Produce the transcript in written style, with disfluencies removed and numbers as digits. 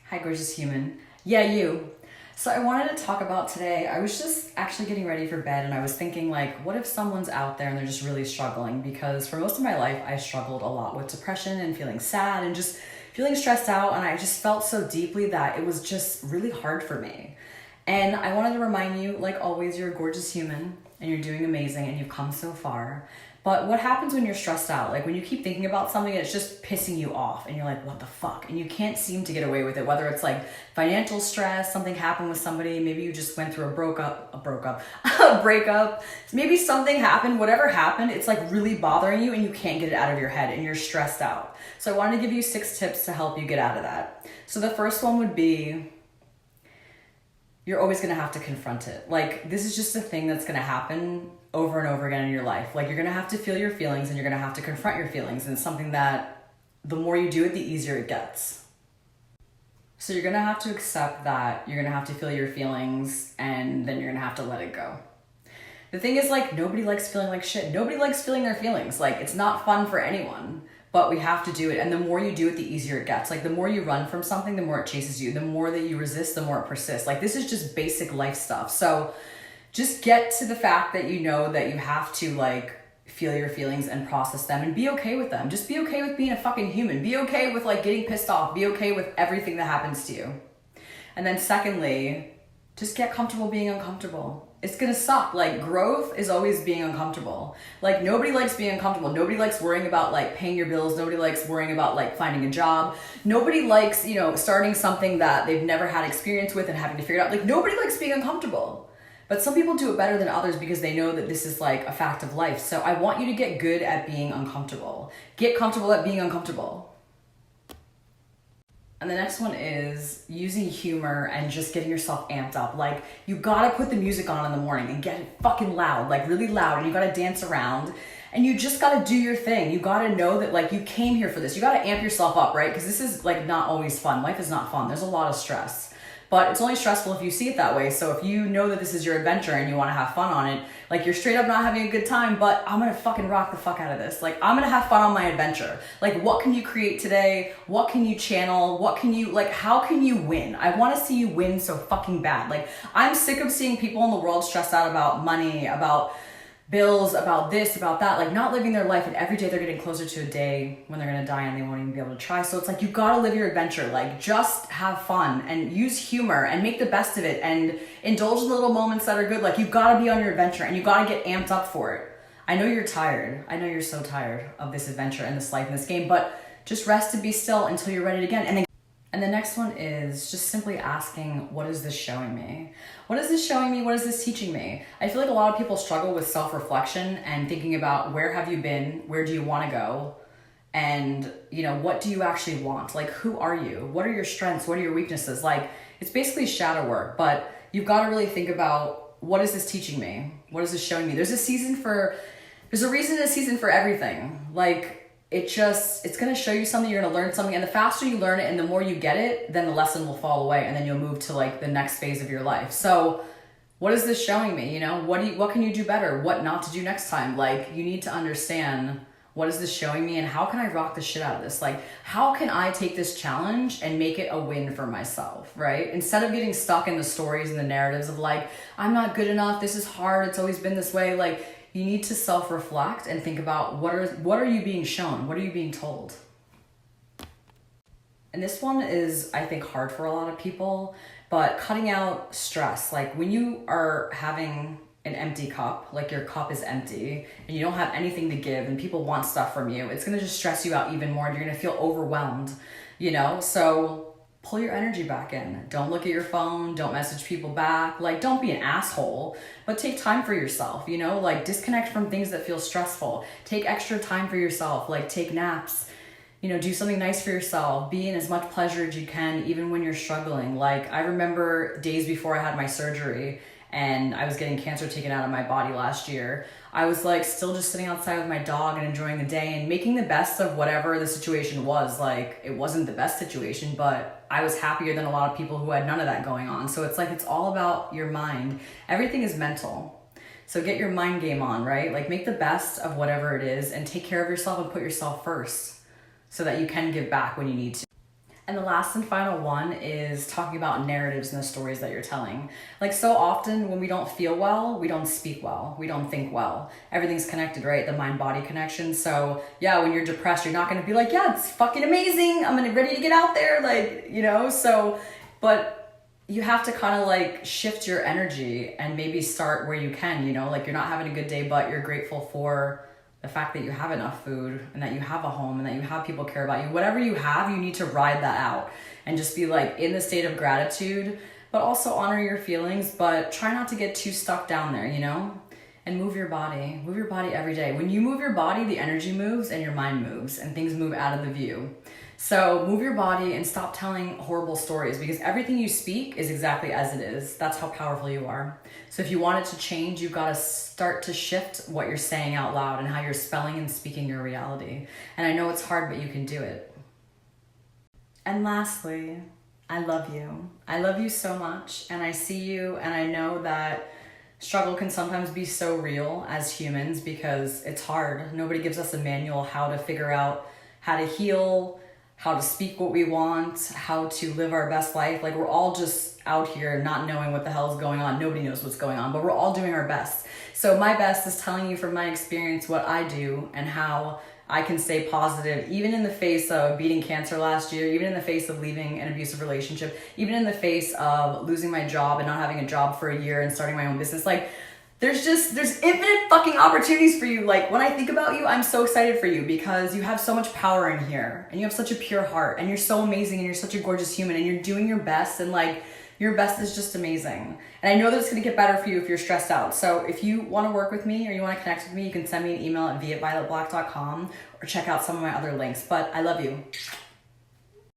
Hi, gorgeous human. Yeah, you. So I wanted to talk about today, I was just actually getting ready for bed and I was thinking like, what if someone's out there and they're just really struggling? Because for most of my life, I struggled a lot with depression and feeling sad and just feeling stressed out. And I just felt so deeply that it was just really hard for me. And I wanted to remind you, like always, you're a gorgeous human and you're doing amazing and you've come so far. But what happens when you're stressed out? Like when you keep thinking about something and it's just pissing you off and you're like, what the fuck? And you can't seem to get away with it, whether it's like financial stress, something happened with somebody, maybe you just went through a breakup, maybe something happened, whatever happened, it's like really bothering you and you can't get it out of your head and you're stressed out. So I wanted to give you 6 tips to help you get out of that. So the first one would be, you're always gonna have to confront it. Like this is just a thing that's gonna happen over and over again in your life. Like you're gonna have to feel your feelings and you're gonna have to confront your feelings. And it's something that the more you do it, the easier it gets. So you're gonna have to accept that you're gonna have to feel your feelings and then you're gonna have to let it go. The thing is like, nobody likes feeling like shit. Nobody likes feeling their feelings. Like it's not fun for anyone, but we have to do it. And the more you do it, the easier it gets. Like the more you run from something, the more it chases you. The more that you resist, the more it persists. Like this is just basic life stuff. So just get to the fact that you know that you have to like feel your feelings and process them and be okay with them. Just be okay with being a fucking human. Be okay with like getting pissed off. Be okay with everything that happens to you. And then secondly, just get comfortable being uncomfortable. It's gonna suck. Like growth is always being uncomfortable. Like nobody likes being uncomfortable. Nobody likes worrying about like paying your bills. Nobody likes worrying about like finding a job. Nobody likes, starting something that they've never had experience with and having to figure it out. Like nobody likes being uncomfortable. But some people do it better than others because they know that this is like a fact of life. So I want you to get good at being uncomfortable. Get comfortable at being uncomfortable. And the next one is using humor and just getting yourself amped up. Like you gotta put the music on in the morning and get it fucking loud, like really loud, and you gotta dance around and you just gotta do your thing. You gotta know that like you came here for this. You gotta amp yourself up, right? Because this is like not always fun. Life is not fun. There's a lot of stress. But it's only stressful if you see it that way. So if you know that this is your adventure and you want to have fun on it, like you're straight up not having a good time, but I'm going to fucking rock the fuck out of this. Like I'm going to have fun on my adventure. Like what can you create today? What can you channel? How can you win? I want to see you win so fucking bad. Like I'm sick of seeing people in the world stressed out about money, about bills, about this, about that, like not living their life, and every day they're getting closer to a day when they're gonna die and they won't even be able to try. So it's like you gotta live your adventure. Like just have fun and use humor and make the best of it and indulge in the little moments that are good. Like you gotta be on your adventure and you gotta get amped up for it. I know you're tired. I know you're so tired of this adventure and this life and this game, but just rest and be still until you're ready again. And the next one is just simply asking, what is this showing me? What is this showing me? What is this teaching me? I feel like a lot of people struggle with self-reflection and thinking about where have you been? Where do you want to go? And, what do you actually want? Like, who are you? What are your strengths? What are your weaknesses? Like, it's basically shadow work, but you've got to really think about, what is this teaching me? What is this showing me? There's a reason and a season for everything. Like, it's going to show you something, you're going to learn something, and the faster you learn it and the more you get it, then the lesson will fall away and then you'll move to like the next phase of your life. So what is this showing me? What can you do better? What not to do next time? Like you need to understand, what is this showing me and how can I rock the shit out of this? Like how can I take this challenge and make it a win for myself, right? Instead of getting stuck in the stories and the narratives of like, I'm not good enough, this is hard, it's always been this way. Like you need to self-reflect and think about what are you being shown? What are you being told? And this one is, I think, hard for a lot of people, but cutting out stress. Like when you are having an empty cup, like your cup is empty and you don't have anything to give and people want stuff from you, it's gonna just stress you out even more and you're gonna feel overwhelmed, So pull your energy back in. Don't look at your phone. Don't message people back. Like, don't be an asshole, but take time for yourself, like disconnect from things that feel stressful. Take extra time for yourself, like take naps, do something nice for yourself. Be in as much pleasure as you can, even when you're struggling. Like I remember days before I had my surgery and I was getting cancer taken out of my body last year. I was like still just sitting outside with my dog and enjoying the day and making the best of whatever the situation was. Like it wasn't the best situation, but I was happier than a lot of people who had none of that going on. So it's like, it's all about your mind. Everything is mental. So get your mind game on, right? Like make the best of whatever it is and take care of yourself and put yourself first so that you can give back when you need to. And the last and final one is talking about narratives and the stories that you're telling. Like, so often when we don't feel well, we don't speak well, we don't think well. Everything's connected, right? The mind-body connection. So yeah, when you're depressed, you're not gonna be like, yeah, it's fucking amazing, ready to get out there, like, you know? So, but you have to kind of like shift your energy and maybe start where you can, you know? Like, you're not having a good day, but you're grateful for the fact that you have enough food and that you have a home and that you have people care about you. Whatever you have, you need to ride that out and just be like in the state of gratitude, but also honor your feelings, but try not to get too stuck down there, you know? And move your body. Move your body every day. When you move your body, the energy moves and your mind moves and things move out of the view. So move your body and stop telling horrible stories, because everything you speak is exactly as it is. That's how powerful you are. So if you want it to change, you've got to start to shift what you're saying out loud and how you're spelling and speaking your reality. And I know it's hard, but you can do it. And lastly, I love you. I love you so much, and I see you, and I know that struggle can sometimes be so real as humans because it's hard. Nobody gives us a manual how to figure out how to heal, how to speak what we want, how to live our best life. Like, we're all just out here not knowing what the hell is going on. Nobody knows what's going on, but we're all doing our best. So my best is telling you from my experience what I do and how I can stay positive, even in the face of beating cancer last year, even in the face of leaving an abusive relationship, even in the face of losing my job and not having a job for a year and starting my own business. Like, there's infinite fucking opportunities for you. Like, when I think about you, I'm so excited for you because you have so much power in here and you have such a pure heart and you're so amazing and you're such a gorgeous human and you're doing your best, and like, your best is just amazing. And I know that it's gonna get better for you if you're stressed out. So if you wanna work with me or you wanna connect with me, you can send me an email at vyoletblack.com or check out some of my other links. But I love you.